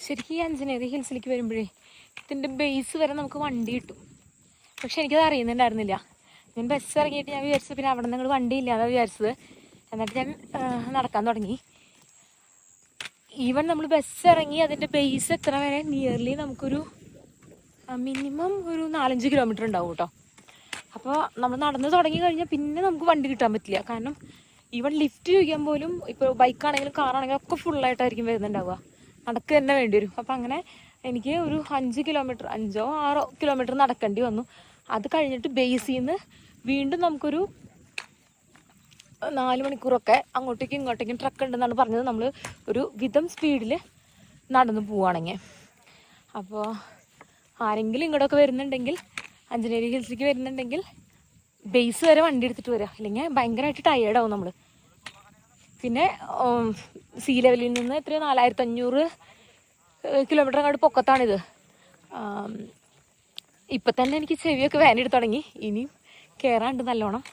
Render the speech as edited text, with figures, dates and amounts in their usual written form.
ശരിക്കും ഈ അഞ്ചനേരി ഹിൽസിലേക്ക് വരുമ്പോഴേ ഇതിൻ്റെ ബേസ് വരെ നമുക്ക് വണ്ടി കിട്ടും. പക്ഷെ എനിക്കത് അറിയുന്നുണ്ടായിരുന്നില്ല. ഞാൻ ബസ് ഇറങ്ങിയിട്ട് ഞാൻ വിചാരിച്ചത് പിന്നെ അവിടെ നിന്ന് വണ്ടി ഇല്ലാതെ വിചാരിച്ചത്. എന്നിട്ട് ഞാൻ നടക്കാൻ തുടങ്ങി. ഈവൻ നമ്മൾ ബസ് ഇറങ്ങി അതിൻ്റെ ബേസ് എത്ര വരെ നിയർലി നമുക്കൊരു മിനിമം ഒരു 4-5 കിലോമീറ്റർ ഉണ്ടാവും കേട്ടോ. അപ്പോൾ നമ്മൾ നടന്ന് തുടങ്ങി കഴിഞ്ഞാൽ പിന്നെ നമുക്ക് വണ്ടി കിട്ടാൻ പറ്റില്ല. കാരണം ഈവൻ ലിഫ്റ്റ് ചോദിക്കാൻ പോലും ഇപ്പോൾ ബൈക്കാണെങ്കിലും കാറാണെങ്കിലും ഒക്കെ ഫുള്ളായിട്ടായിരിക്കും വരുന്നുണ്ടാവുക. നടക്കുക തന്നെ വേണ്ടി വരും. അപ്പം അങ്ങനെ എനിക്ക് ഒരു 5 കിലോമീറ്റർ 5-6 കിലോമീറ്റർ നടക്കേണ്ടി വന്നു. അത് കഴിഞ്ഞിട്ട് ബേസിൽ നിന്ന് വീണ്ടും നമുക്കൊരു 4 മണിക്കൂറൊക്കെ അങ്ങോട്ടേക്കും ഇങ്ങോട്ടേക്കും ട്രക്ക് ഉണ്ടെന്നാണ് പറഞ്ഞത്. നമ്മൾ ഒരു വിധം സ്പീഡിൽ നടന്നു പോവുകയാണെങ്കിൽ. അപ്പോൾ ആരെങ്കിലും ഇങ്ങോട്ടൊക്കെ വരുന്നുണ്ടെങ്കിൽ, അഞ്ചനേരി ഹിൽസിലേക്ക് വരുന്നുണ്ടെങ്കിൽ ബേസ് വരെ വണ്ടി എടുത്തിട്ട് വരിക. അല്ലെങ്കിൽ ഭയങ്കരമായിട്ട് ടയേർഡാവും നമ്മൾ. പിന്നെ സീ ലെവലിൽ നിന്ന് എത്രയോ 4500 കിലോമീറ്റർ അങ്ങോട്ട് പൊക്കത്താണിത്. ഇപ്പം തന്നെ എനിക്ക് ചെവിയൊക്കെ വേനെടുത്ത് തുടങ്ങി. ഇനിയും കയറാണ്ട് നല്ലോണം.